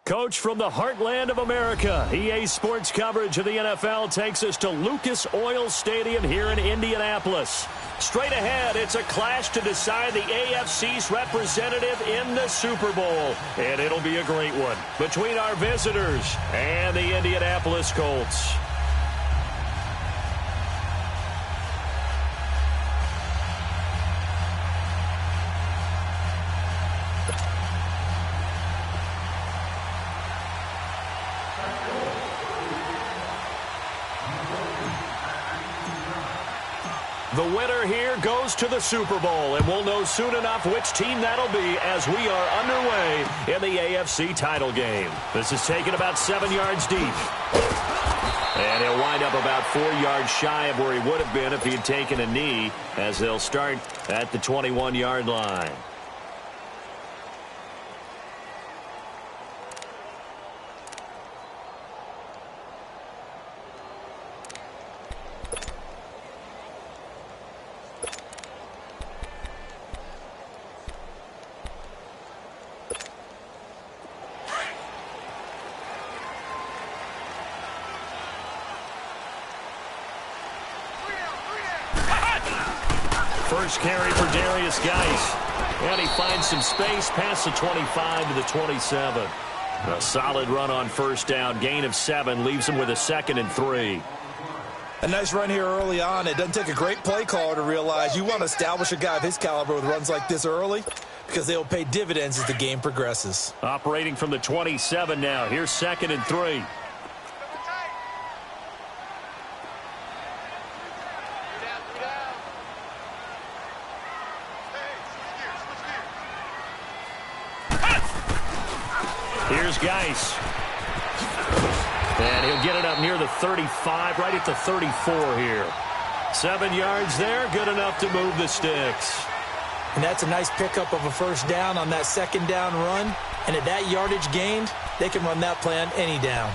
Coach from the heartland of America, EA Sports coverage of the NFL takes us to Lucas Oil Stadium here in Indianapolis. Straight ahead, it's a clash to decide the AFC's representative in the Super Bowl. And it'll be a great one between our visitors and the Indianapolis Colts. The winner here goes to the Super Bowl, and we'll know soon enough which team that'll be as we are underway in the AFC title game. This is taken about 7 yards deep. And he'll wind up about 4 yards shy of where he would have been if he had taken a knee, as they'll start at the 21-yard line. First carry for Darius Geis. And he finds some space past the 25 to the 27. A solid run on first down. Gain of 7 leaves him with a 2nd and 3. A nice run here early on. It doesn't take a great play caller to realize you want to establish a guy of his caliber with runs like this early, because they will pay dividends as the game progresses. Operating from the 27 now. Here's 2nd and 3. Here's Geis. And he'll get it up near the 35, right at the 34 here. 7 yards there, good enough to move the sticks. And that's a nice pickup of a first down on that second down run. And at that yardage gained, they can run that play on any down.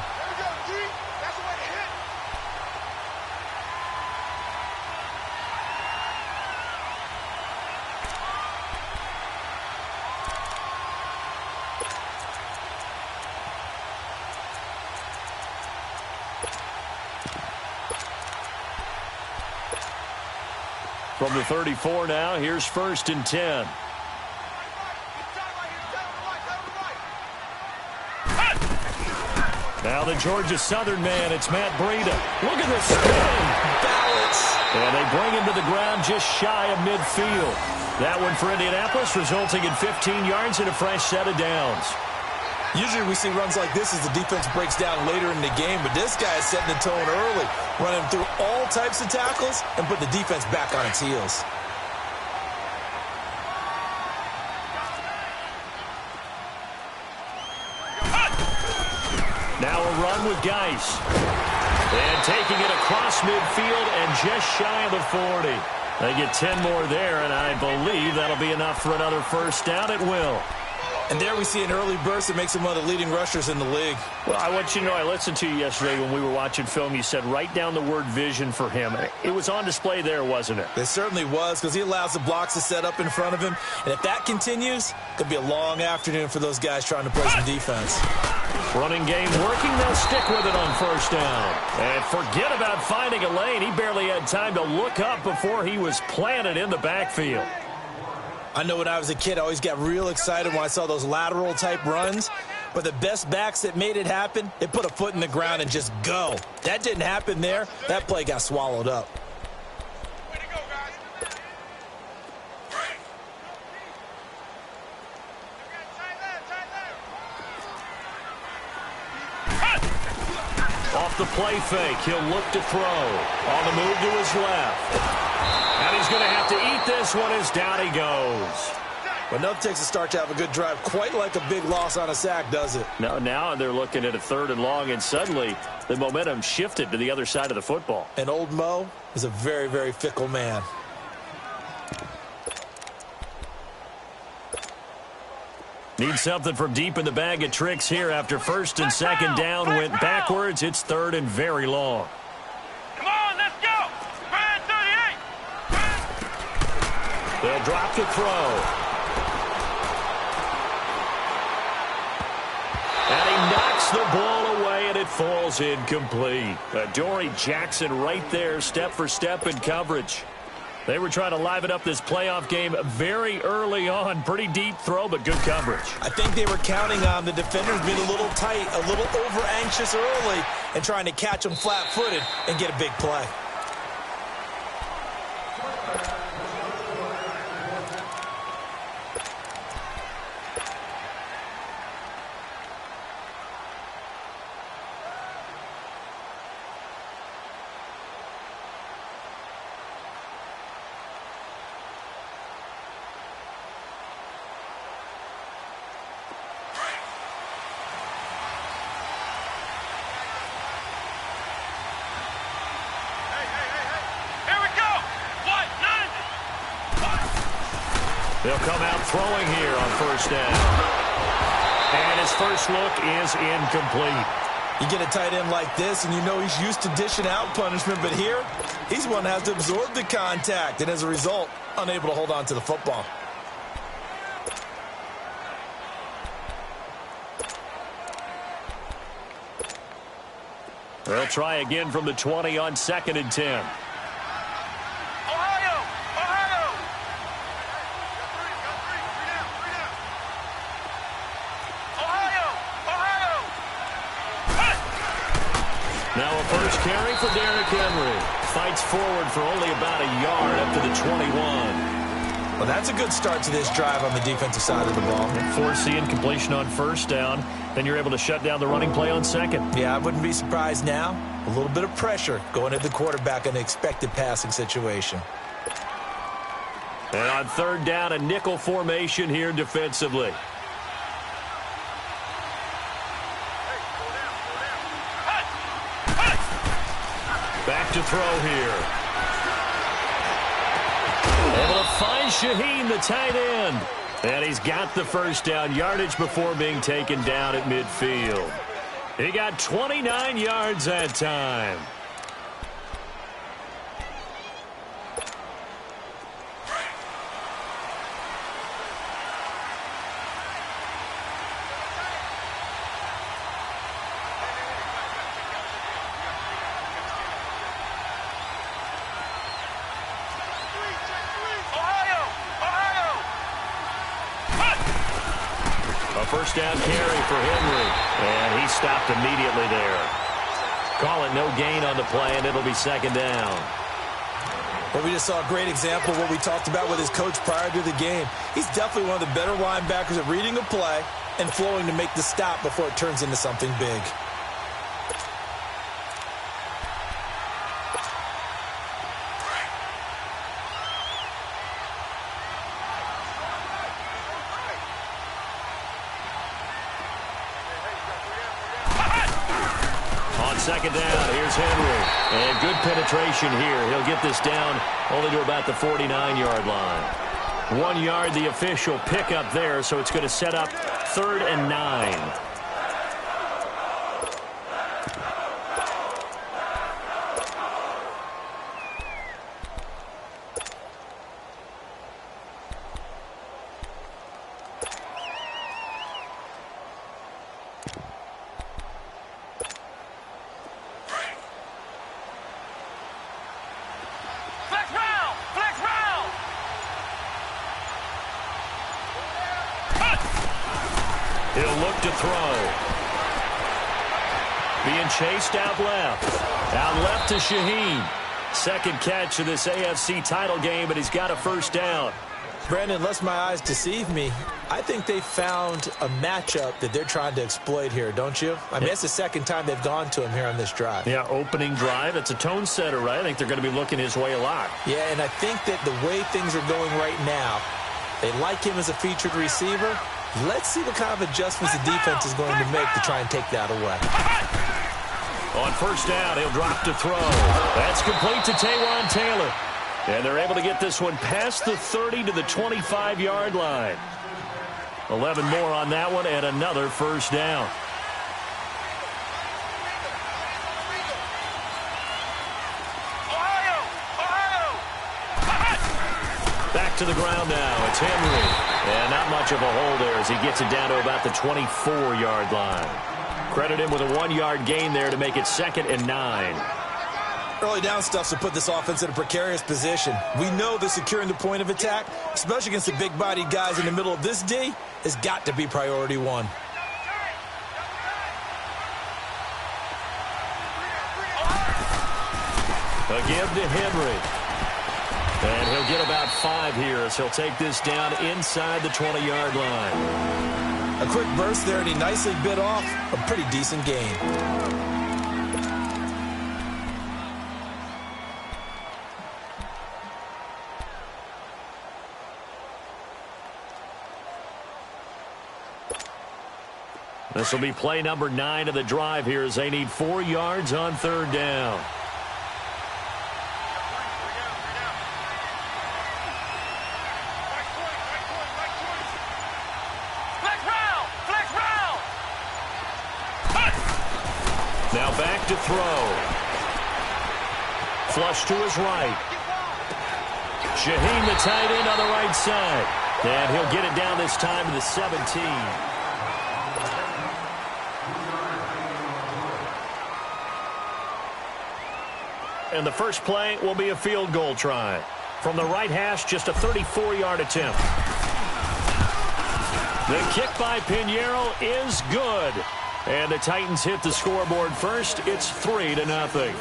From the 34 now, here's 1st and 10. Now the Georgia Southern man, it's Matt Breida. Look at this spin. Balance. And they bring him to the ground just shy of midfield. That one for Indianapolis, resulting in 15 yards and a fresh set of downs. Usually we see runs like this as the defense breaks down later in the game, but this guy is setting the tone early, running through all types of tackles and put the defense back on its heels. Now a run with Geis. And taking it across midfield and just shy of the 40. They get 10 more there, and I believe that'll be enough for another first down. It will. And there we see an early burst that makes him one of the leading rushers in the league. Well, I want you to know, I listened to you yesterday when we were watching film. You said write down the word vision for him. It was on display there, wasn't it? It certainly was, because he allows the blocks to set up in front of him. And if that continues, it could be a long afternoon for those guys trying to play some defense. Running game working. They'll stick with it on first down. And forget about finding a lane. He barely had time to look up before he was planted in the backfield. I know when I was a kid, I always got real excited when I saw those lateral-type runs. But the best backs that made it happen, they put a foot in the ground and just go. That didn't happen there. That play got swallowed up. Way to go, guys. Off the play fake, he'll look to throw. On the move to his left. And he's going to have to eat this one as down he goes. But nothing takes a start to have a good drive quite like a big loss on a sack, does it? Now they're looking at a 3rd and long, and suddenly the momentum shifted to the other side of the football. And old Mo is a very, very fickle man. Need something from deep in the bag of tricks here after 1st and 2nd down went backwards. It's 3rd and very long. Come on, let's go. Ryan 38. They'll drop the throw. And he Gets the ball away, and it falls incomplete. Dory Jackson right there, step for step in coverage. They were trying to liven up this playoff game very early on. Pretty deep throw, but good coverage. I think they were counting on the defenders being a little tight, a little over-anxious early, and trying to catch them flat-footed and get a big play. They'll come out throwing here on first down. And his first look is incomplete. You get a tight end like this, and you know he's used to dishing out punishment, but here, he's one that has to absorb the contact, and as a result, unable to hold on to the football. They'll try again from the 20 on 2nd and 10. Now a first carry for Derrick Henry. Fights forward for only about a yard up to the 21. Well, that's a good start to this drive on the defensive side of the ball. And forcing incompletion on first down. Then you're able to shut down the running play on second. Yeah, I wouldn't be surprised now. A little bit of pressure going at the quarterback in an expected passing situation. And on 3rd down, a nickel formation here defensively. Back to throw here. Able to find Shaheen, the tight end. And he's got the first down, yardage before being taken down at midfield. He got 29 yards that time. First down carry for Henry, and he stopped immediately there. Call it no gain on the play, and it'll be 2nd down. Well, we just saw a great example of what we talked about with his coach prior to the game. He's definitely one of the better linebackers at reading a play and flowing to make the stop before it turns into something big. On 2nd down, here's Henry. And good penetration here. He'll get this down only to about the 49-yard line. 1 yard, the official pickup there, so it's going to set up 3rd and 9. He'll look to throw. Being chased out left. Out left to Shaheen. Second catch of this AFC title game, and he's got a first down. Brandon, unless my eyes deceive me, I think they found a matchup that they're trying to exploit here, don't you? I mean, it's the second time they've gone to him here on this drive. Yeah, opening drive. It's a tone setter, right? I think they're going to be looking his way a lot. Yeah, and I think that the way things are going right now, they like him as a featured receiver. Let's see what kind of adjustments the defense is going to make to try and take that away. On first down, he'll drop to throw. That's complete to Taywan Taylor. And they're able to get this one past the 30 to the 25-yard line. 11 more on that one and another first down. Back to the ground now. It's Henry. And not much of a hole there as he gets it down to about the 24-yard line. Credit him with a 1-yard gain there to make it 2nd and 9. Early down stuff to put this offense in a precarious position. We know that securing the point of attack, especially against the big-bodied guys in the middle of this D, has got to be priority one. A give to Henry. And he'll get about 5 here as he'll take this down inside the 20-yard line. A quick burst there, and he nicely bit off a pretty decent gain. This will be play number 9 of the drive here as they need 4 yards on 3rd down. Now back to throw. Flush to his right. Shaheen, the tight end, on the right side. And he'll get it down this time to the 17. And the first play will be a field goal try. From the right hash, just a 34-yard attempt. The kick by Pinheiro is good. And the Titans hit the scoreboard first. It's 3-0.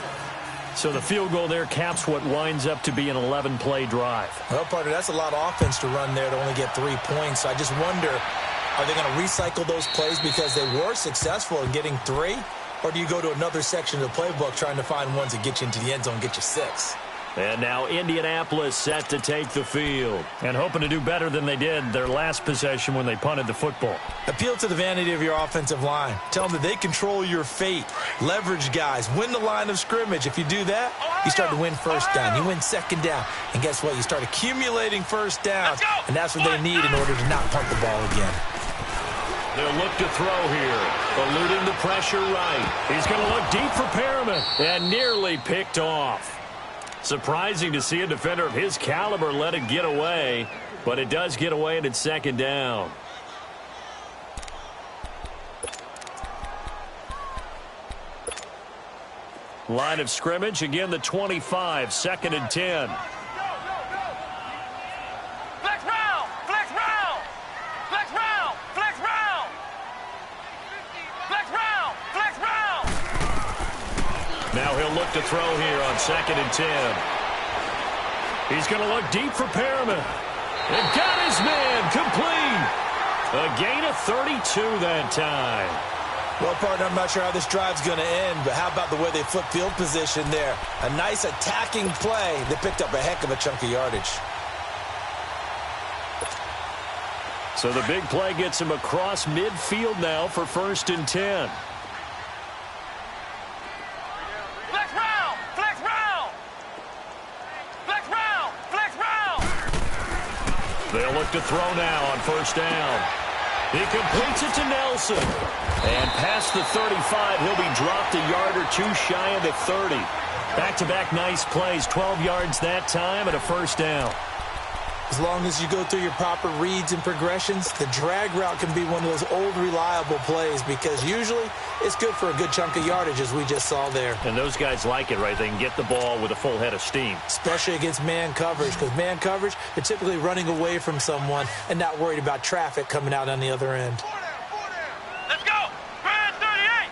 So the field goal there caps what winds up to be an 11-play drive. Well, partner, that's a lot of offense to run there to only get 3 points. I just wonder, are they going to recycle those plays because they were successful in getting 3? Or do you go to another section of the playbook trying to find ones that get you into the end zone and get you 6? And now Indianapolis set to take the field. And hoping to do better than they did their last possession when they punted the football. Appeal to the vanity of your offensive line. Tell them that they control your fate. Leverage guys. Win the line of scrimmage. If you do that, you start to win first down. You win 2nd down. And guess what? You start accumulating first downs. And that's what they need in order to not punt the ball again. They'll look to throw here. Eluding the pressure right. He's going to look deep for Perriman. And nearly picked off. Surprising to see a defender of his caliber let it get away, but it does get away and it's 2nd down. Line of scrimmage, again the 25, 2nd and 10. Flex round! Flex round! Flex round! Flex round! Flex round! Flex round! Now he'll look to throw here on 2nd and 10. He's going to look deep for Perriman. And got his man complete. A gain of 32 that time. Well, partner, I'm not sure how this drive's going to end, but how about the way they flip field position there? A nice attacking play that picked up a heck of a chunk of yardage. So the big play gets him across midfield now for 1st and 10. They'll look to throw now on 1st down. He completes it to Nelson. And past the 35, he'll be dropped a yard or 2 shy of the 30. Back-to-back nice plays, 12 yards that time and a 1st down. As long as you go through your proper reads and progressions, the drag route can be one of those old reliable plays because usually it's good for a good chunk of yardage as we just saw there. And those guys like it, right? They can get the ball with a full head of steam. Especially against man coverage because man coverage, they're typically running away from someone and not worried about traffic coming out on the other end. Let's go! Grand 38!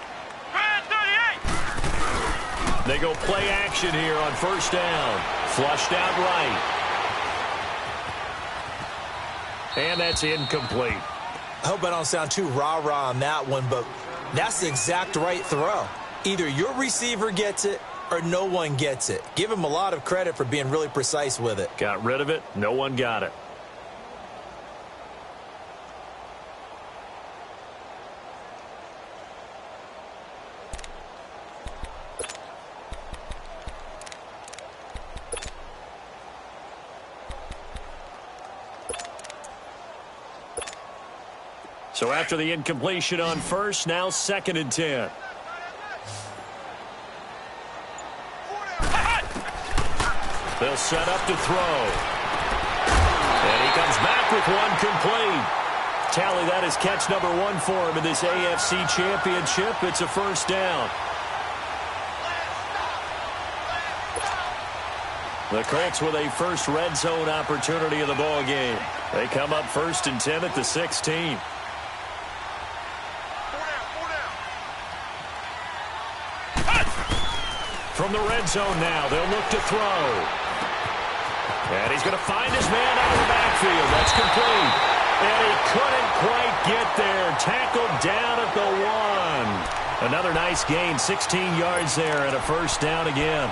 Grand 38! They go play action here on 1st down. Flushed out right. And that's incomplete. I hope I don't sound too rah-rah on that one, but that's the exact right throw. Either your receiver gets it or no one gets it. Give him a lot of credit for being really precise with it. Got rid of it. No one got it. So after the incompletion on 1st, now 2nd and 10. They'll set up to throw. And he comes back with one complete. Tally, that is catch number 1 for him in this AFC Championship. It's a first down. The Colts with a first red zone opportunity of the ball game. They come up 1st and 10 at the 16. From the red zone now, they'll look to throw. And he's going to find his man out of the backfield. That's complete. And he couldn't quite get there. Tackled down at the 1. Another nice gain, 16 yards there, and a first down again.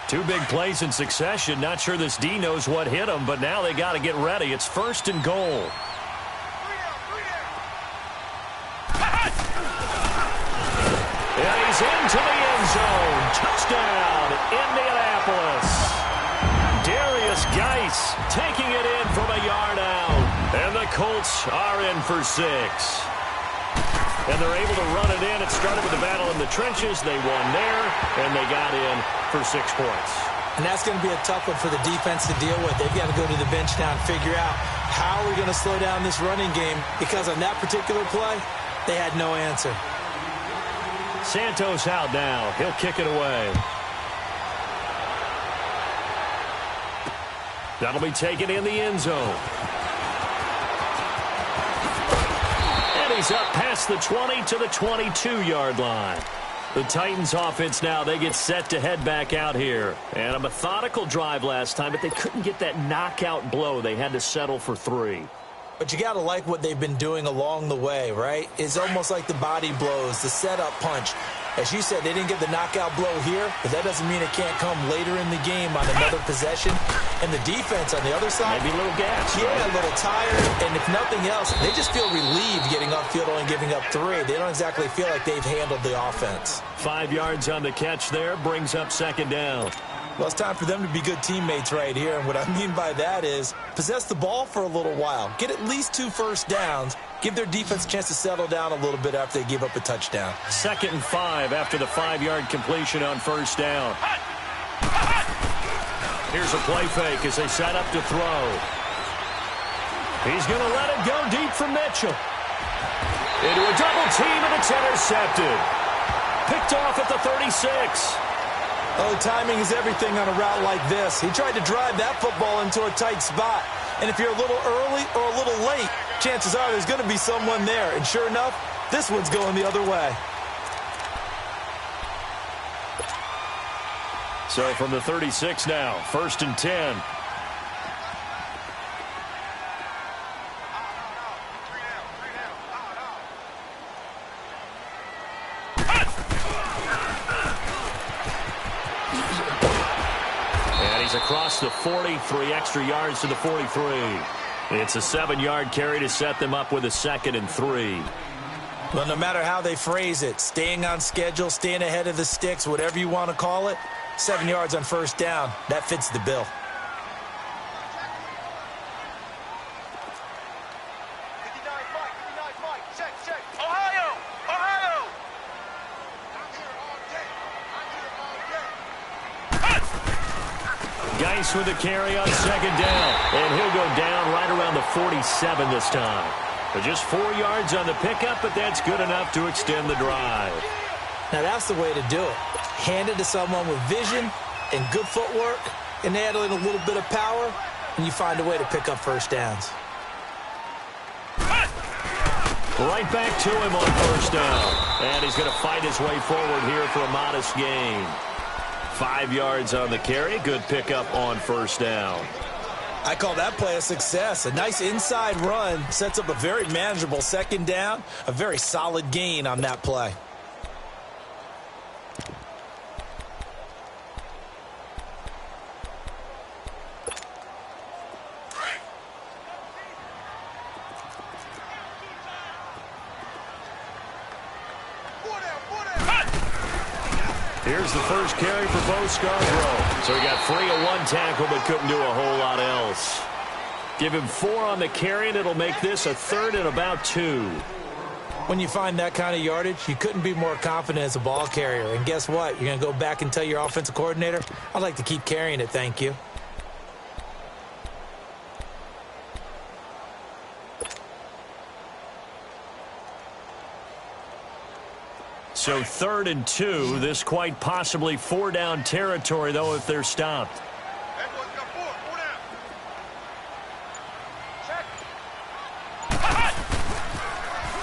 Two big plays in succession. Not sure this D knows what hit him, but now they got to get ready. It's 1st and goal. And he's into the end zone. Touchdown, Indianapolis. Darius Geis taking it in from a yard out. And the Colts are in for 6. And they're able to run it in. It started with the battle in the trenches. They won there, and they got in for 6 points. And that's going to be a tough one for the defense to deal with. They've got to go to the bench now and figure out how we're going to slow down this running game, because on that particular play, they had no answer. Santos out now. He'll kick it away. That'll be taken in the end zone. He's up past the 20 to the 22-yard line. The Titans offense now, they get set to head back out here. And a methodical drive last time, but they couldn't get that knockout blow. They had to settle for 3. But you got to like what they've been doing along the way, right? It's almost like the body blows, the setup punch. As you said, they didn't get the knockout blow here, but that doesn't mean it can't come later in the game on another possession. And the defense on the other side, maybe a little gas. Yeah, right? a little tired. And if nothing else, they just feel relieved getting upfield, only giving up 3. They don't exactly feel like they've handled the offense. 5 yards on the catch there, brings up 2nd down. Well, it's time for them to be good teammates right here. And what I mean by that is possess the ball for a little while. Get at least 2 first downs. Give their defense a chance to settle down a little bit after they give up a touchdown. 2nd and 5 after the 5-yard completion on first down. Here's a play fake as they set up to throw. He's going to let it go deep for Mitchell. Into a double team, and it's intercepted. Picked off at the 36. Oh, timing is everything on a route like this. He tried to drive that football into a tight spot. And if you're a little early or a little late, chances are there's going to be someone there. And sure enough, this one's going the other way. So from the 36 now, 1st and 10. And he's across the 40, 3 extra yards to the 43. It's a 7-yard carry to set them up with a 2nd and 3. Well, no matter how they phrase it, staying on schedule, staying ahead of the sticks, whatever you want to call it, 7 yards on first down, that fits the bill. Geis with a carry on 2nd down. And he'll go down right around the 47 this time. But just 4 yards on the pickup, but that's good enough to extend the drive. Now that's the way to do it. Hand it to someone with vision and good footwork, and add in a little bit of power, and you find a way to pick up first downs. Right back to him on first down. And he's going to fight his way forward here for a modest gain. 5 yards on the carry. Good pickup on first down. I call that play a success. A nice inside run sets up a very manageable 2nd down. A very solid gain on that play. Here's the first carry for Bo Scarborough. So he got free of 1 tackle, but couldn't do a whole lot else. Give him 4 on the carry, and it'll make this a 3rd and about 2. When you find that kind of yardage, you couldn't be more confident as a ball carrier. And guess what? You're going to go back and tell your offensive coordinator, I'd like to keep carrying it, thank you. So 3rd and 2. This quite possibly 4-down territory, though, if they're stopped.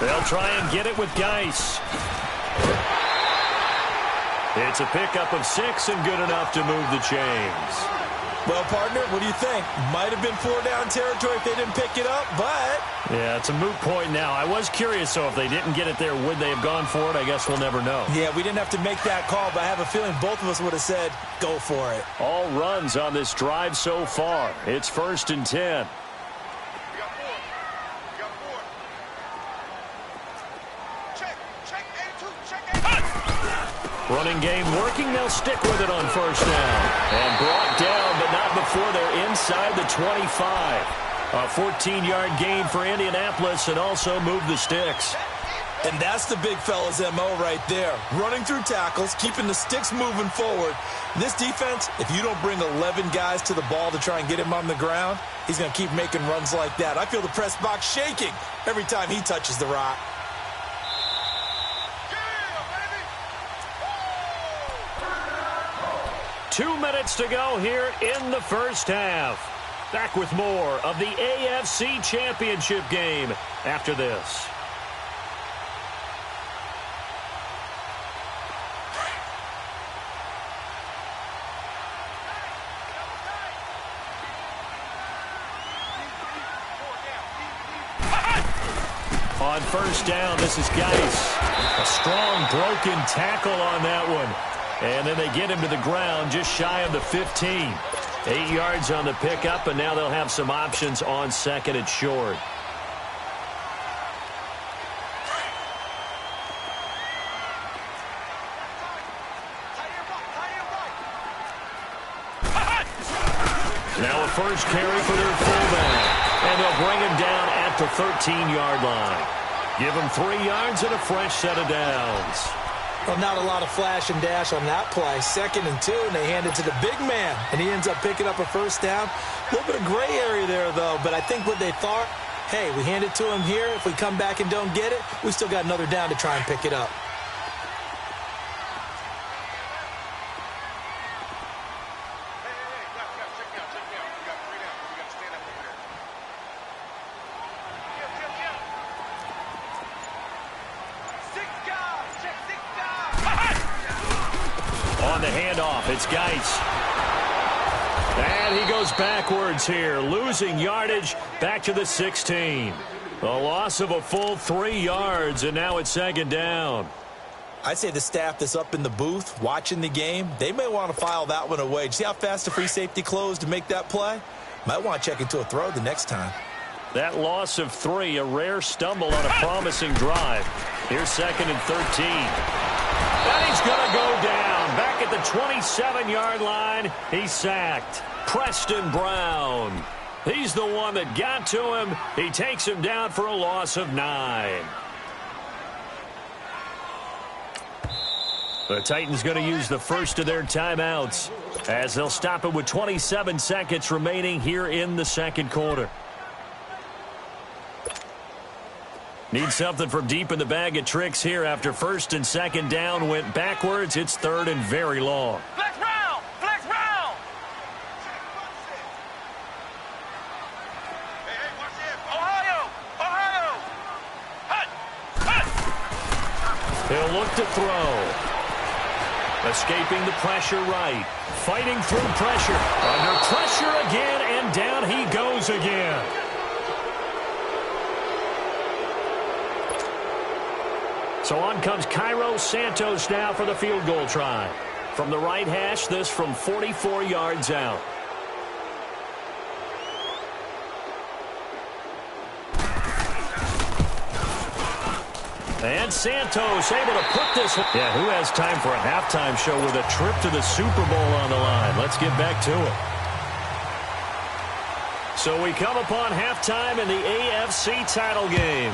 They'll try and get it with Geis. It's a pickup of 6 and good enough to move the chains. Well, partner, what do you think? Might have been 4-down territory if they didn't pick it up, but... Yeah, it's a moot point now. I was curious, so if they didn't get it there, would they have gone for it? I guess we'll never know. Yeah, we didn't have to make that call, but I have a feeling both of us would have said, go for it. All runs on this drive so far. It's 1st and 10. Running game working. They'll stick with it on 1st down. And brought down, but not before they're inside the 25. A 14-yard gain for Indianapolis and also move the sticks. And that's the big fella's MO right there. Running through tackles, keeping the sticks moving forward. This defense, if you don't bring 11 guys to the ball to try and get him on the ground, he's going to keep making runs like that. I feel the press box shaking every time he touches the rock. 2 minutes to go here in the 1st half. Back with more of the AFC Championship game after this. On 1st down, this is Geis. A strong broken tackle on that one. And then they get him to the ground just shy of the 15. 8 yards on the pickup, and now they'll have some options on 2nd and short. Now a 1st carry for their fullback. And they'll bring him down at the 13-yard line. Give him 3 yards and a fresh set of downs. Well, not a lot of flash and dash on that play. 2nd and 2, and they hand it to the big man. And he ends up picking up a 1st down. A little bit of gray area there, though. But I think what they thought, hey, we hand it to him here. If we come back and don't get it, we still got another down to try and pick it up. On the handoff, it's Geis. And he goes backwards here, losing yardage back to the 16. A loss of a full 3 yards, and now it's 2nd down. I'd say the staff that's up in the booth watching the game, they may want to file that one away. See how fast the free safety closed to make that play? Might want to check into a throw the next time. That loss of 3, a rare stumble on a promising drive. Here's 2nd and 13. And he's going to go down. Back at the 27-yard line, he's sacked. Preston Brown. He's the one that got to him. He takes him down for a loss of 9. The Titans going to use the first of their timeouts as they'll stop it with 27 seconds remaining here in the 2nd quarter. Need something from deep in the bag of tricks here after 1st and 2nd down went backwards. It's 3rd and very long. Flex round! Flex round! Ohio! Ohio! Hut! Hut! He'll look to throw. Escaping the pressure right. Fighting through pressure. Under pressure again, and down he goes again. So on comes Cairo Santos now for the field goal try. From the right hash, this from 44 yards out. And Santos able to put this. Yeah, who has time for a halftime show with a trip to the Super Bowl on the line? Let's get back to it. So we come upon halftime in the AFC title game.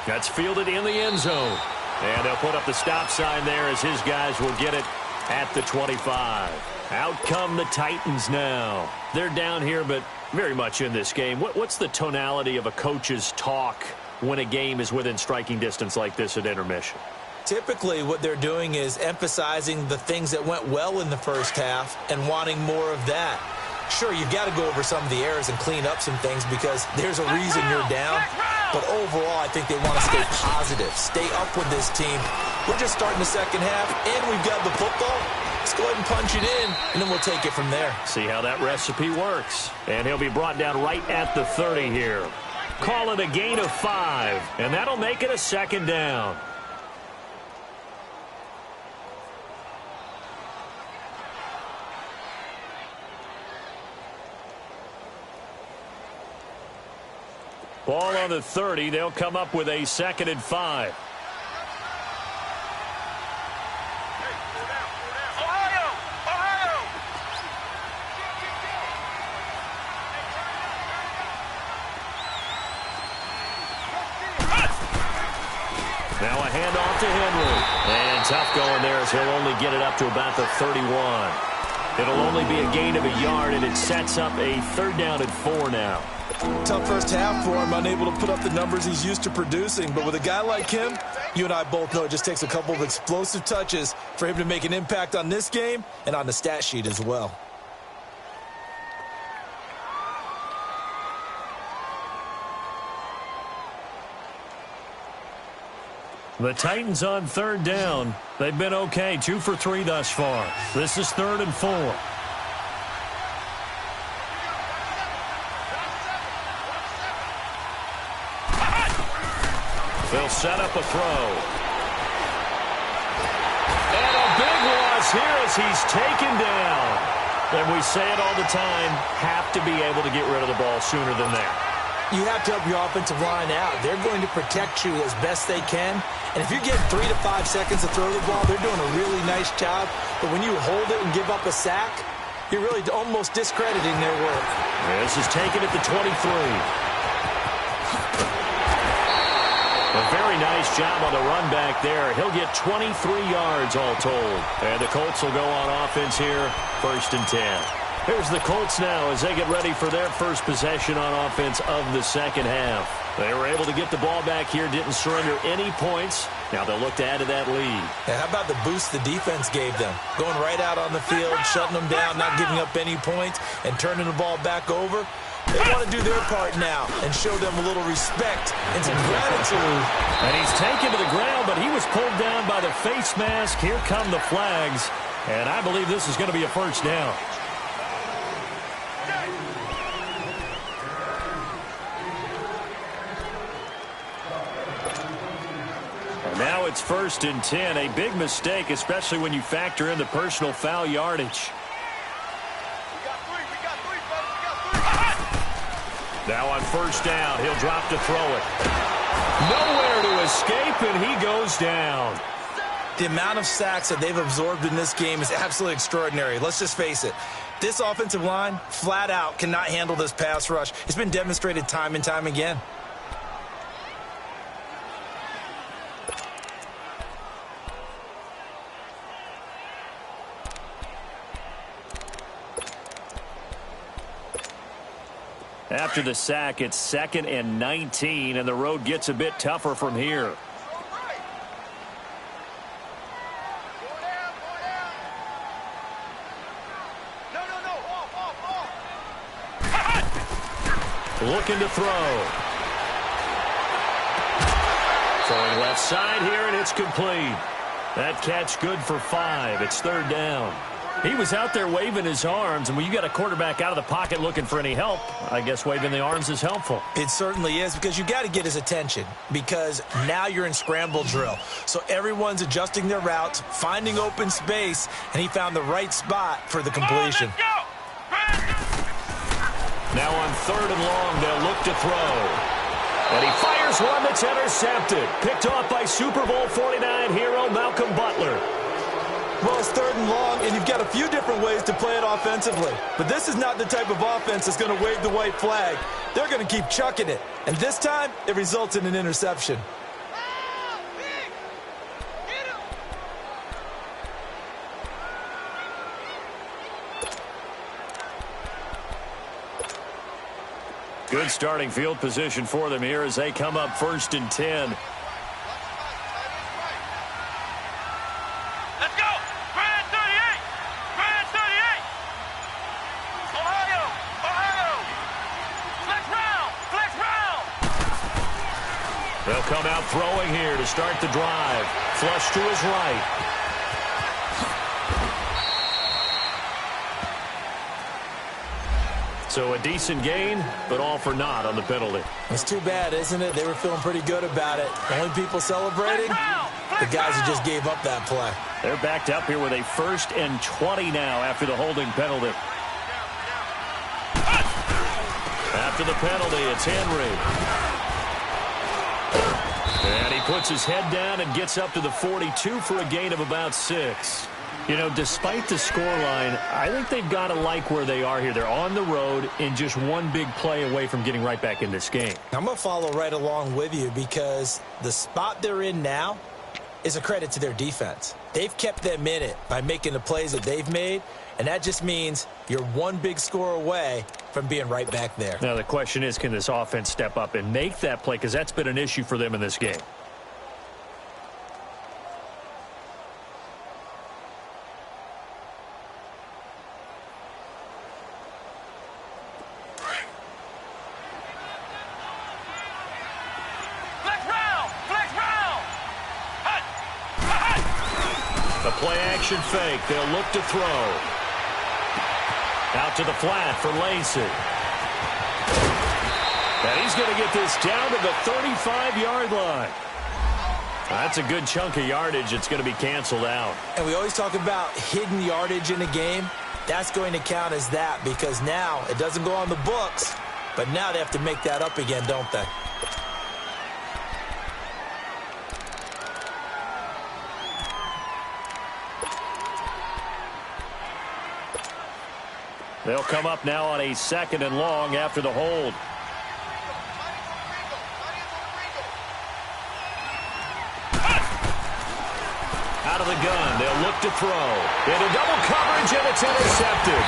That's fielded in the end zone. And they'll put up the stop sign there as his guys will get it at the 25. Out come the Titans now. They're down here, but very much in this game. What's the tonality of a coach's talk when a game is within striking distance like this at intermission? Typically, what they're doing is emphasizing the things that went well in the first half and wanting more of that. Sure, you've got to go over some of the errors and clean up some things because there's a reason you're down. But overall, I think they want to stay positive, stay up with this team. We're just starting the second half, and we've got the football. Let's go ahead and punch it in, and then we'll take it from there. See how that recipe works. And he'll be brought down right at the 30 here. Call it a gain of 5, and that'll make it a second down. Ball on the 30. They'll come up with a 2nd and 5. Ohio! Ohio! Now a handoff to Henry. And tough going there as he'll only get it up to about the 31. It'll only be a gain of a yard, and it sets up a 3rd down and 4 now. Tough first half for him, unable to put up the numbers he's used to producing. But with a guy like him, you and I both know it just takes a couple of explosive touches for him to make an impact on this game and on the stat sheet as well. The Titans on 3rd down. They've been okay, 2 for 3 thus far. This is 3rd and 4. They'll set up a throw. And a big loss here as he's taken down. And we say it all the time, have to be able to get rid of the ball sooner than that. You have to help your offensive line out. They're going to protect you as best they can. And if you get 3 to 5 seconds to throw the ball, they're doing a really nice job. But when you hold it and give up a sack, you're really almost discrediting their work. This is taken at the 23. A very nice job on the run back there. He'll get 23 yards all told. And the Colts will go on offense here, 1st and 10. Here's the Colts now as they get ready for their first possession on offense of the second half. They were able to get the ball back here, didn't surrender any points. Now they'll look to add to that lead. Yeah, how about the boost the defense gave them? Going right out on the field, shutting them down, not giving up any points, and turning the ball back over. They want to do their part now and show them a little respect and some gratitude. And he's taken to the ground, but he was pulled down by the face mask. Here come the flags. And I believe this is going to be a 1st down. And now it's 1st and 10. A big mistake, especially when you factor in the personal foul yardage. Now on 1st down, he'll drop to throw it. Nowhere to escape, and he goes down. The amount of sacks that they've absorbed in this game is absolutely extraordinary. Let's just face it. This offensive line, flat out, cannot handle this pass rush. It's been demonstrated time and time again. After the sack, it's 2nd and 19, and the road gets a bit tougher from here. Looking to throw. Throwing left side here, and it's complete. That catch good for 5. It's 3rd down. He was out there waving his arms, and when you got a quarterback out of the pocket looking for any help, I guess waving the arms is helpful. It certainly is, because you got to get his attention, because now you're in scramble drill. So everyone's adjusting their routes, finding open space, and he found the right spot for the completion. Now on 3rd and long, they'll look to throw. And he fires one that's intercepted. Picked off by Super Bowl 49 hero Malcolm Butler. Well, it's 3rd and long, and you've got a few different ways to play it offensively. But this is not the type of offense that's going to wave the white flag. They're going to keep chucking it. And this time, it results in an interception. Good starting field position for them here as they come up 1st and 10. Let's go! Grand 38! Grand 38! Ohio! Ohio! Flex round! Flex round! They'll come out throwing here to start the drive. Flush to his right. So a decent gain, but all for naught on the penalty. It's too bad, isn't it? They were feeling pretty good about it. The only people celebrating, the guys who just gave up that play. They're backed up here with a 1st and 20 now after the holding penalty. After the penalty, it's Henry. And he puts his head down and gets up to the 42 for a gain of about 6. You know, despite the scoreline, I think they've got to like where they are here. They're on the road and just one big play away from getting right back in this game. I'm going to follow right along with you because the spot they're in now is a credit to their defense. They've kept them in it by making the plays that they've made, and that just means you're one big score away from being right back there. Now, the question is, can this offense step up and make that play? Because that's been an issue for them in this game. Play-action fake. They'll look to throw. Out to the flat for Lacey. And he's going to get this down to the 35-yard line. That's a good chunk of yardage. It's going to be canceled out. And we always talk about hidden yardage in a game. That's going to count as that because now it doesn't go on the books, but now they have to make that up again, don't they? They'll come up now on a 2nd and long after the hold. Out of the gun, they'll look to throw. Into double coverage, and it's intercepted.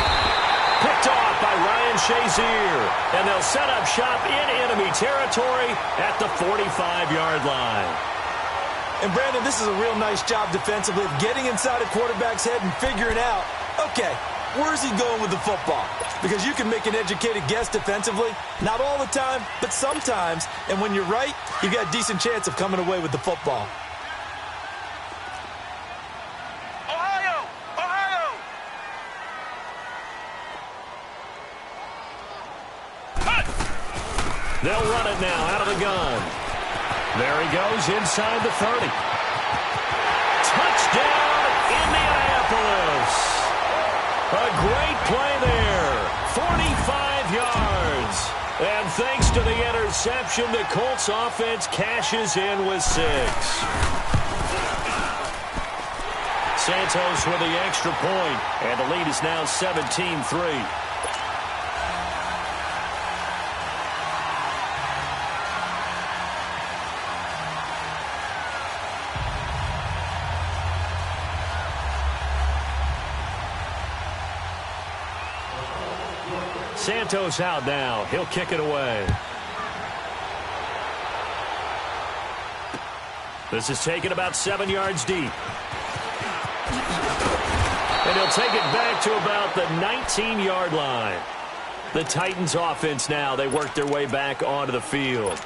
Picked off by Ryan Shazier. And they'll set up shop in enemy territory at the 45-yard line. And, Brandon, this is a real nice job defensively of getting inside a quarterback's head and figuring out, okay, where's he going with the football? Because you can make an educated guess defensively. Not all the time, but sometimes. And when you're right, you've got a decent chance of coming away with the football. Ohio! Ohio! They'll run it now out of the gun. There he goes inside the 30. Touchdown, Indianapolis. A great play there. 45 yards. And thanks to the interception, the Colts offense cashes in with 6. Santos with the extra point, and the lead is now 17-3. Santos out now. He'll kick it away. This is taken about 7 yards deep. And he'll take it back to about the 19-yard line. The Titans offense now, they work their way back onto the field.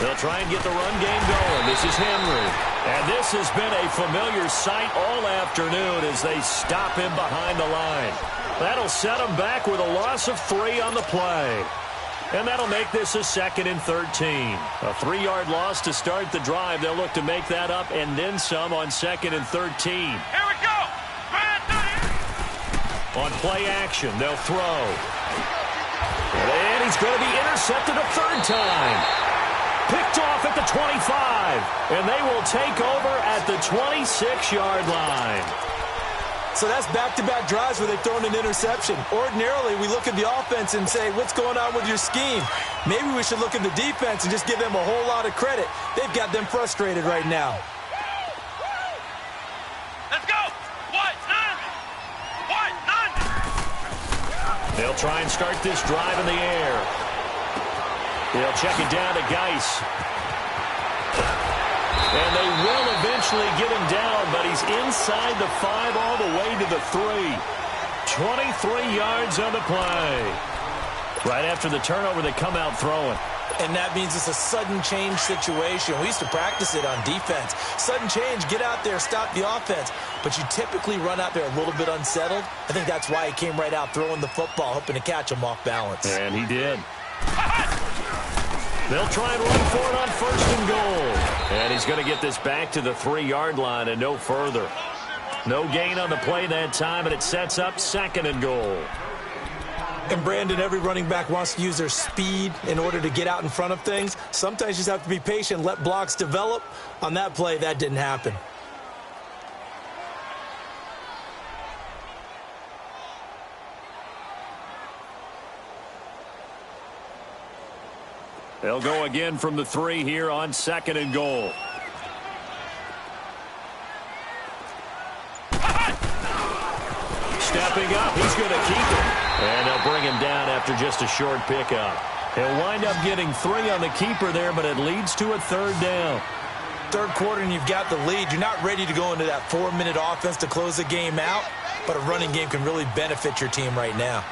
They'll try and get the run game going. This is Henry. And this has been a familiar sight all afternoon as they stop him behind the line. That'll set him back with a loss of 3 on the play. And that'll make this a 2nd and 13. A 3-yard loss to start the drive. They'll look to make that up and then some on 2nd and 13. Here we go. On play action, they'll throw. And he's going to be intercepted a 3rd time. Picked off at the 25. And they will take over at the 26-yard line. So that's back-to-back drives where they've thrown an interception. Ordinarily, we look at the offense and say, what's going on with your scheme? Maybe we should look at the defense and just give them a whole lot of credit. They've got them frustrated right now. Let's go. What? None. What? None. They'll try and start this drive in the air. They'll check it down to Geis. And they will eventually get him down, but he's inside the 5 all the way to the 3. 23 yards on the play. Right after the turnover, they come out throwing. And that means it's a sudden change situation. We used to practice it on defense. Sudden change, get out there, stop the offense. But you typically run out there a little bit unsettled. I think that's why he came right out throwing the football, hoping to catch him off balance. And he did. They'll try and run for it on 1st and goal. And he's going to get this back to the 3-yard line and no further. No gain on the play that time, and it sets up 2nd and goal. And, Brandon, every running back wants to use their speed in order to get out in front of things. Sometimes you just have to be patient, let blocks develop. On that play, that didn't happen. They'll go again from the 3 here on 2nd and goal. Stepping up, he's going to keep it. And they'll bring him down after just a short pickup. He'll wind up getting 3 on the keeper there, but it leads to a 3rd down. 3rd quarter and you've got the lead. You're not ready to go into that 4-minute offense to close the game out, but a running game can really benefit your team right now.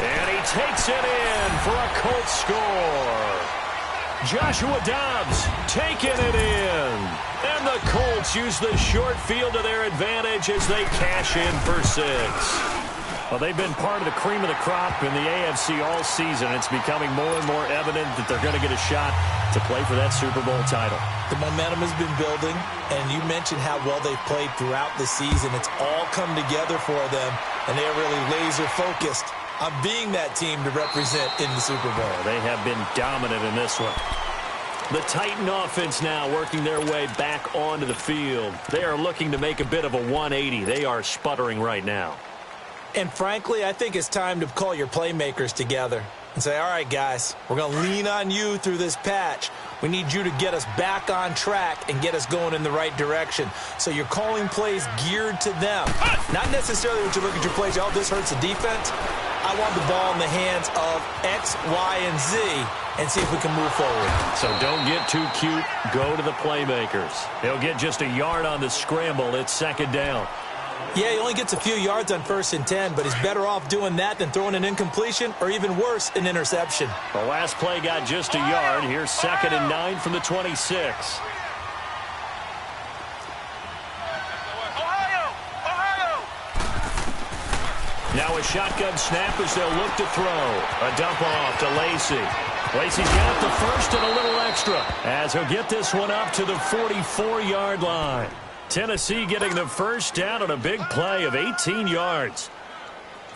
And he takes it in for a Colts score. Joshua Dobbs taking it in. And the Colts use the short field to their advantage as they cash in for 6. Well, they've been part of the cream of the crop in the AFC all season. It's becoming more and more evident that they're going to get a shot to play for that Super Bowl title. The momentum has been building, and you mentioned how well they've played throughout the season. It's all come together for them, and they are really laser-focused on being that team to represent in the Super Bowl. They have been dominant in this one. The Titan offense now working their way back onto the field. They are looking to make a bit of a 180. They are sputtering right now. And frankly, I think it's time to call your playmakers together and say, all right, guys, we're going to lean on you through this patch. We need you to get us back on track and get us going in the right direction. So you're calling plays geared to them. Not necessarily when you look at your plays, oh, this hurts the defense. I want the ball in the hands of X, Y, and Z and see if we can move forward. So don't get too cute. Go to the playmakers. They'll get just a yard on the scramble. It's 2nd down. Yeah, he only gets a few yards on 1st and 10, but he's better off doing that than throwing an incompletion or even worse, an interception. The last play got just a yard. Here's 2nd and 9 from the 26. Now a shotgun snap as they'll look to throw. A dump off to Lacy. Lacy's got the first and a little extra as he'll get this one up to the 44-yard line. Tennessee getting the first down on a big play of 18 yards.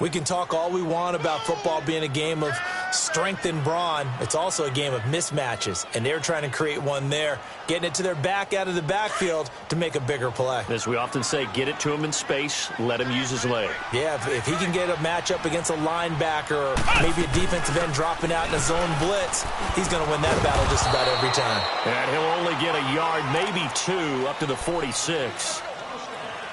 We can talk all we want about football being a game of strength and brawn. It's also a game of mismatches, and they're trying to create one there, getting it to their back out of the backfield to make a bigger play. As we often say, get it to him in space, let him use his leg. Yeah, if he can get a matchup against a linebacker or maybe a defensive end dropping out in a zone blitz, he's going to win that battle just about every time. And he'll only get a yard, maybe 2, up to the 46.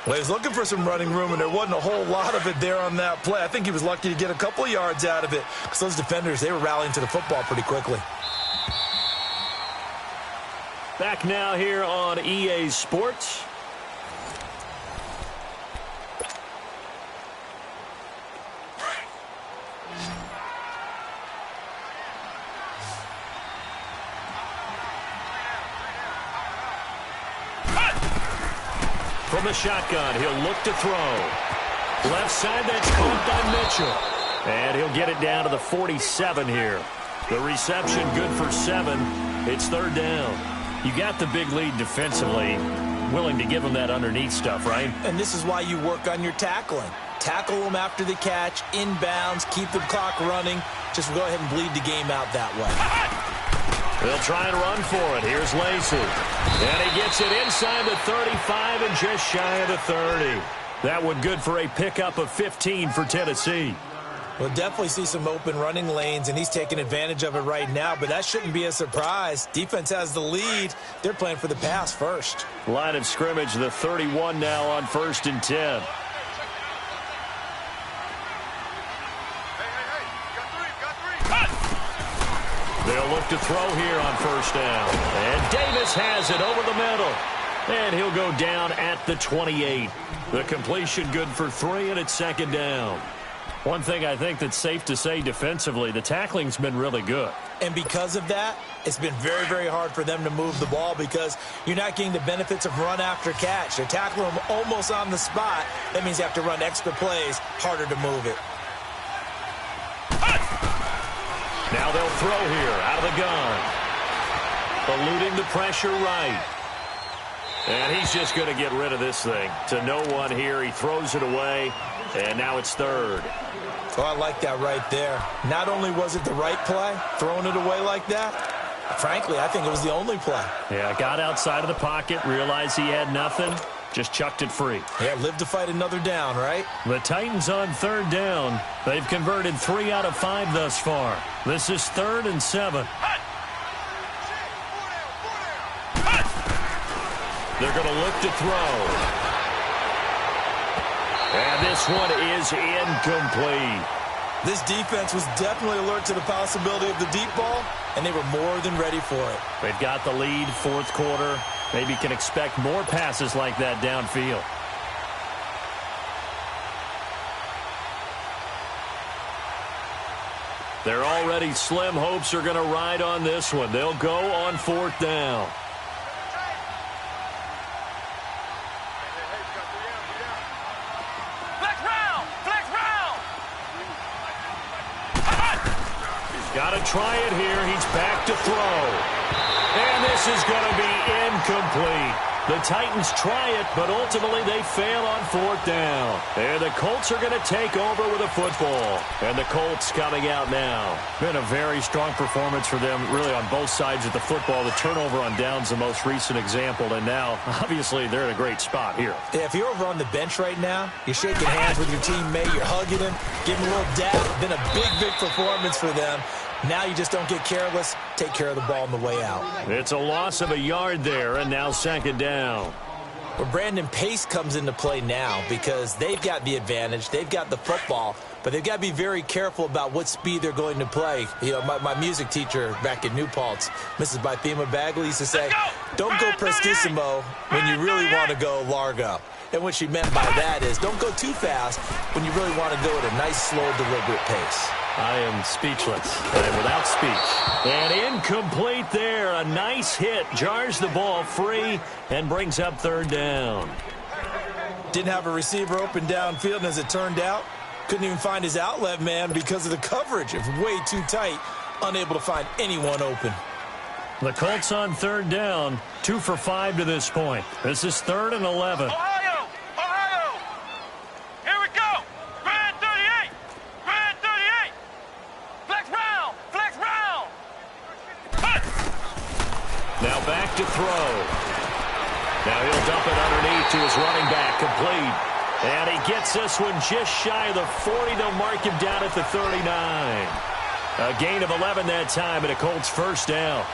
Well, he was looking for some running room, and there wasn't a whole lot of it there on that play. I think he was lucky to get a couple of yards out of it because those defenders, they were rallying to the football pretty quickly. Back now here on EA Sports. From the shotgun, he'll look to throw. Left side, that's caught by Mitchell. And he'll get it down to the 47 here. The reception good for 7. It's third down. You got the big lead defensively. Willing to give them that underneath stuff, right? And this is why you work on your tackling. Tackle them after the catch, inbounds, keep the clock running. Just go ahead and bleed the game out that way. They'll try and run for it. Here's Lacey. And he gets it inside the 35 and just shy of the 30. That one good for a pickup of 15 for Tennessee. We'll definitely see some open running lanes, and he's taking advantage of it right now, but that shouldn't be a surprise. Defense has the lead. They're playing for the pass first. Line of scrimmage, the 31 now on 1st and 10. They'll look to throw here on 1st down. And Davis has it over the middle. And he'll go down at the 28. The completion good for 3, and it's 2nd down. One thing I think that's safe to say defensively, the tackling's been really good. And because of that, it's been very, very hard for them to move the ball because you're not getting the benefits of run after catch. They're tackling them almost on the spot. That means you have to run extra plays, harder to move it. Now they'll throw here out of the gun. Eluding the pressure right. And he's just going to get rid of this thing. To no one here. He throws it away. And now it's 3rd. Oh, I like that right there. Not only was it the right play, throwing it away like that, frankly, I think it was the only play. Yeah, got outside of the pocket, realized he had nothing, just chucked it free. Yeah, live to fight another down, right? The Titans on 3rd down. They've converted 3 out of 5 thus far. This is 3rd and 7. They're going to look to throw. And this one is incomplete. This defense was definitely alert to the possibility of the deep ball, and they were more than ready for it. They've got the lead, 4th quarter. Maybe can expect more passes like that downfield. They're already slim hopes are going to ride on this one. They'll go on 4th down. Got to try it here. He's back to throw. And this is going to be incomplete. The Titans try it, but ultimately they fail on 4th down. And the Colts are going to take over with a football. And the Colts coming out now. Been a very strong performance for them, really on both sides of the football. The turnover on downs the most recent example. And now, obviously, they're in a great spot here. Yeah, if you're over on the bench right now, you're shaking hands with your teammate, you're hugging him, giving him a little dap. Been a big, big performance for them. Now you just don't get careless. Take care of the ball on the way out. It's a loss of a yard there, and now 2nd down. Well, Brandon, pace comes into play now because they've got the advantage. They've got the football, but they've got to be very careful about what speed they're going to play. You know, my music teacher back in New Paltz, Mrs. Bythema Bagley, used to say, don't go prestissimo when you really want to go largo. And what she meant by that is don't go too fast when you really want to go at a nice, slow, deliberate pace. I am speechless. I am without speech. And incomplete there. A nice hit. Jars the ball free and brings up 3rd down. Didn't have a receiver open downfield, and as it turned out, couldn't even find his outlet man because of the coverage. It was way too tight. Unable to find anyone open. The Colts on 3rd down. 2 for 5 to this point. This is 3rd and 11. Now back to throw. Now he'll dump it underneath to his running back, complete. And he gets this one just shy of the 40. They'll mark him down at the 39. A gain of 11 that time, and a Colts 1st down.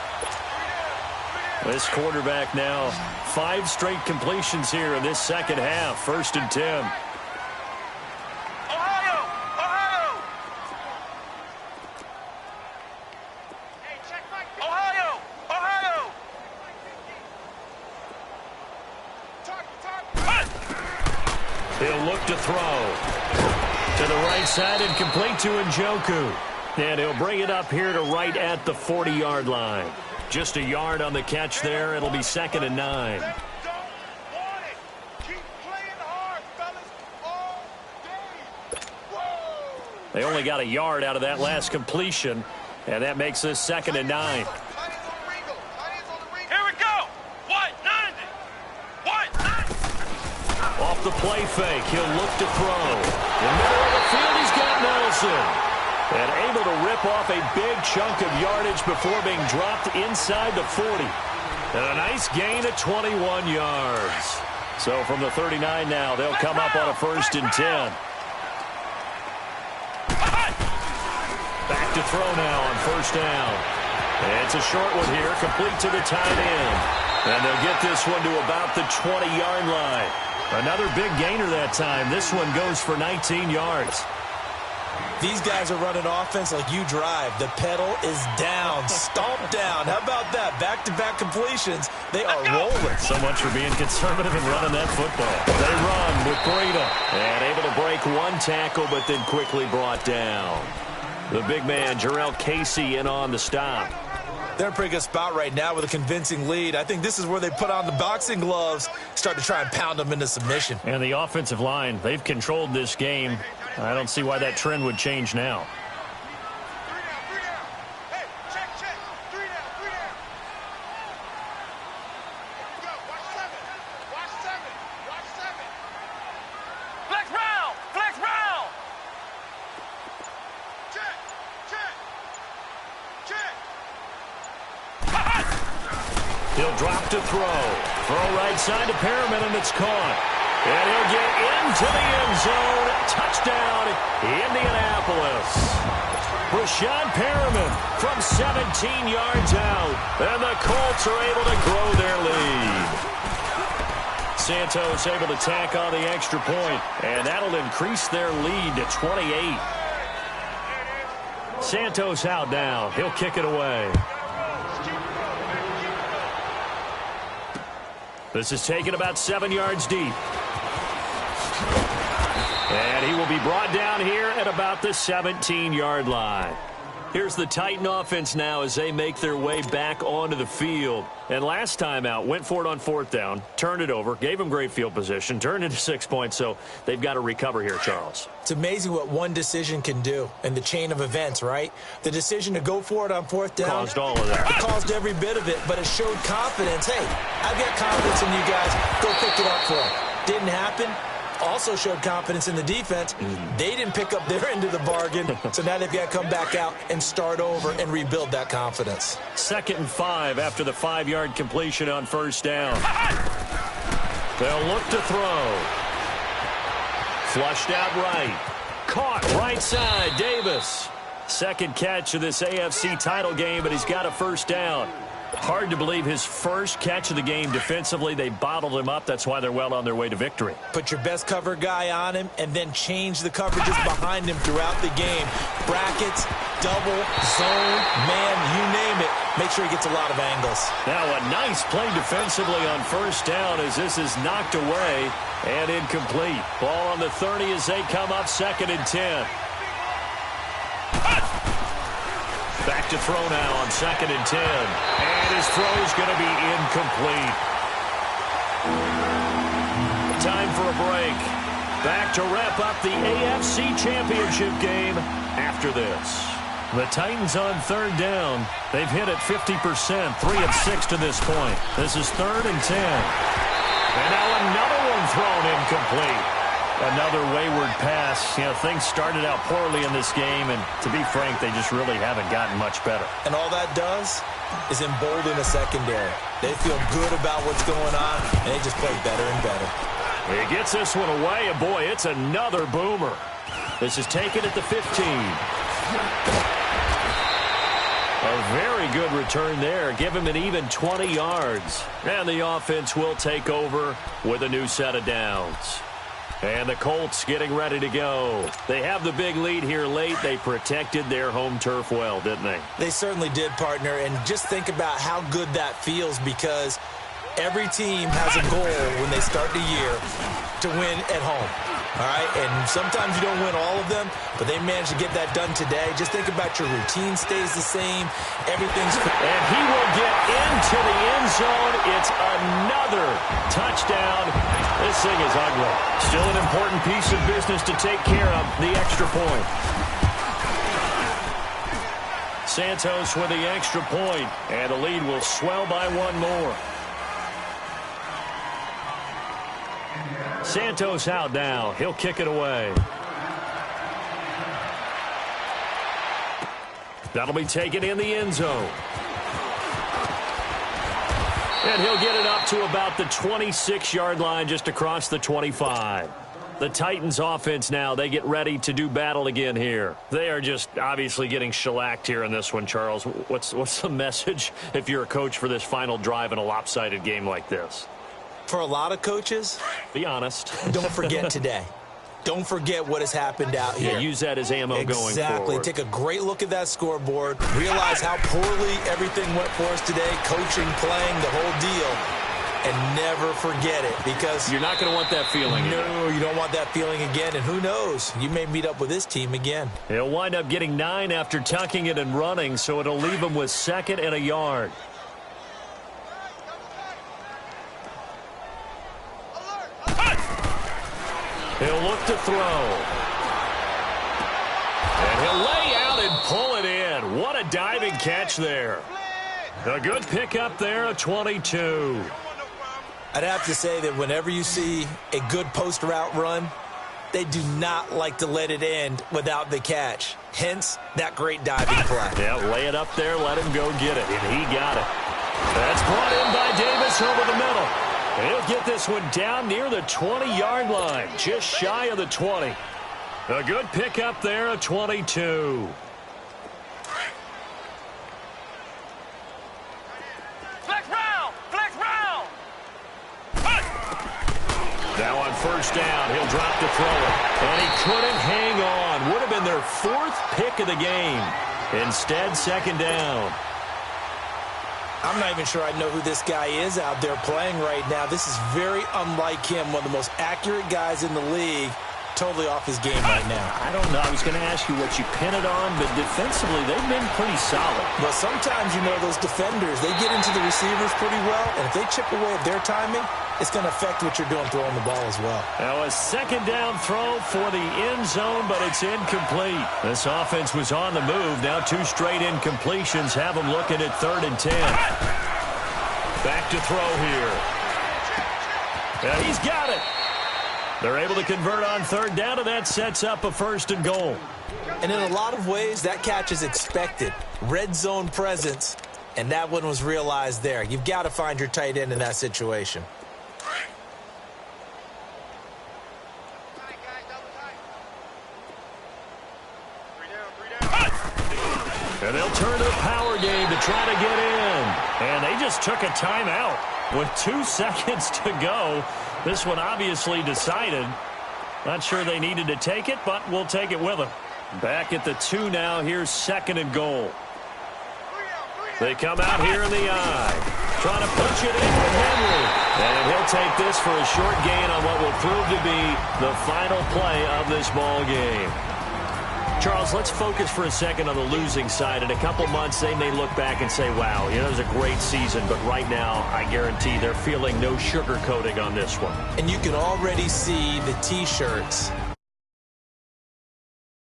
This quarterback now 5 straight completions here in this 2nd half. 1st and 10. He'll look to throw. To the right side and complete to Njoku. And he'll bring it up here to right at the 40-yard line. Just a yard on the catch there. It'll be 2nd and 9. They only got a yard out of that last completion, and that makes this 2nd and 9. Here we go. 190. 190. Off the play fake, he'll look to throw. In the middle of the field, he's got Nelson. And able to rip off a big chunk of yardage before being dropped inside the 40. And a nice gain of 21 yards. So from the 39 now, they'll come up on a 1st and 10. Back to throw now on 1st down. It's a short one here, complete to the tight end. And they'll get this one to about the 20-yard line. Another big gainer that time. This one goes for 19 yards. These guys are running offense like you drive. The pedal is down, stomped down. How about that? Back-to-back completions. They are rolling. So much for being conservative and running that football. They run with Breida. And able to break one tackle, but then quickly brought down. The big man, Jarrell Casey, in on the stop. They're in a pretty good spot right now with a convincing lead. I think this is where they put on the boxing gloves, start to try and pound them into submission. And the offensive line, they've controlled this game. I don't see why that trend would change now. Hey, check. 3 down. Go. Watch 7. Flex round. Check. He'll drop to throw. Throw right side to Perriman, and it's caught. And he'll get into the end zone. Touchdown, Indianapolis. Brashad Perriman from 17 yards out. And the Colts are able to grow their lead. Santos able to tack on the extra point, and that'll increase their lead to 28. Santos out now. He'll kick it away. This is taken about 7 yards deep. And he will be brought down here at about the 17-yard line. Here's the Titan offense now as they make their way back onto the field. And last time out, went for it on 4th down, turned it over, gave them great field position, turned into 6 points, so they've got to recover here, Charles. It's amazing what one decision can do in the chain of events, right? The decision to go for it on 4th down Caused all of that. caused every bit of it, but it showed confidence. Hey, I've got confidence in you guys. Go pick it up for them. Didn't happen. Also showed confidence in the defense. They didn't pick up their end of the bargain, so now they've got to come back out and start over and rebuild that confidence. 2nd and 5 after the 5-yard completion on 1st down. They'll look to throw. Flushed out right. Caught right side, Davis. Second catch of this AFC title game, but he's got a 1st down. Hard to believe his first catch of the game defensively. They bottled him up. That's why they're well on their way to victory. Put your best cover guy on him and then change the coverages behind him throughout the game. Brackets, double, zone, man, you name it. Make sure he gets a lot of angles. Now a nice play defensively on 1st down as this is knocked away and incomplete. Ball on the 30 as they come up 2nd and 10. Back to throw now on 2nd and 10. And his throw is going to be incomplete. Time for a break. Back to wrap up the AFC Championship game after this. The Titans on 3rd down. They've hit it 50%, 3 of 6 to this point. This is 3rd and 10. And now another one thrown incomplete. Another wayward pass. You know, things started out poorly in this game, and to be frank, they just really haven't gotten much better. And all that does is embolden the secondary. They feel good about what's going on, and they just play better and better. He gets this one away, and boy, it's another boomer. This is taken at the 15. A very good return there. Give him an even 20 yards. And the offense will take over with a new set of downs. And the Colts getting ready to go. They have the big lead here late. They protected their home turf well, didn't they? They certainly did, partner. And just think about how good that feels, because every team has a goal when they start the year to win at home. All right, and sometimes you don't win all of them, but they managed to get that done today. Just think about your routine stays the same. Everything's... And he will get into the end zone. It's another touchdown. This thing is ugly. Still an important piece of business to take care of, the extra point. Santos with the extra point, and the lead will swell by one more. Santos out now. He'll kick it away. That'll be taken in the end zone. And he'll get it up to about the 26-yard line, just across the 25. The Titans offense now, they get ready to do battle again here. They are just obviously getting shellacked here in this one, Charles. What's the message if you're a coach for this final drive in a lopsided game like this? For a lot of coaches, be honest. Don't forget today. Don't forget what has happened out here. Yeah, use that as ammo going forward. Exactly. Take a great look at that scoreboard. Realize how poorly everything went for us today. Coaching, playing, the whole deal. And never forget it, because you're not going to want that feeling. No, you don't want that feeling again. And who knows? You may meet up with this team again. He'll wind up getting 9 after tucking it and running, so it'll leave him with 2nd and a yard. He'll look to throw. And he'll lay out and pull it in. What a diving catch there. A good pickup there, a 22. I'd have to say that whenever you see a good post route run, they do not like to let it end without the catch. Hence, that great diving play. Yeah, lay it up there, let him go get it, and he got it. That's brought in by Davis over the middle. He'll get this one down near the 20-yard line, just shy of the 20. A good pickup there, a 22. Now on first down, he'll drop to throw it. And he couldn't hang on. Would have been their 4th pick of the game. Instead, 2nd down. I'm not even sure I know who this guy is out there playing right now. This is very unlike him, one of the most accurate guys in the league. Totally off his game right now. I don't know. I was going to ask you what you pin it on, but defensively, they've been pretty solid. Well, sometimes, you know, those defenders, they get into the receivers pretty well, and if they chip away at their timing, it's going to affect what you're doing throwing the ball as well. Now a 2nd down throw for the end zone, but it's incomplete. This offense was on the move. Now 2 straight incompletions have them looking at 3rd and 10. Back to throw here. Yeah, he's got it. They're able to convert on 3rd down, and that sets up a 1st and goal. And in a lot of ways, that catch is expected. Red zone presence, and that one was realized there. You've got to find your tight end in that situation. And they'll turn to the power game to try to get in. And they just took a timeout with 2 seconds to go. This one obviously decided. Not sure they needed to take it, but we'll take it with them. Back at the 2 now. Here's 2nd and goal. They come out here in the eye. Trying to punch it in with Henry. And he'll take this for a short gain on what will prove to be the final play of this ball game. Charles, let's focus for a second on the losing side. In a couple months, they may look back and say, wow, you know, it was a great season. But right now, I guarantee they're feeling no sugarcoating on this one. And you can already see the T-shirts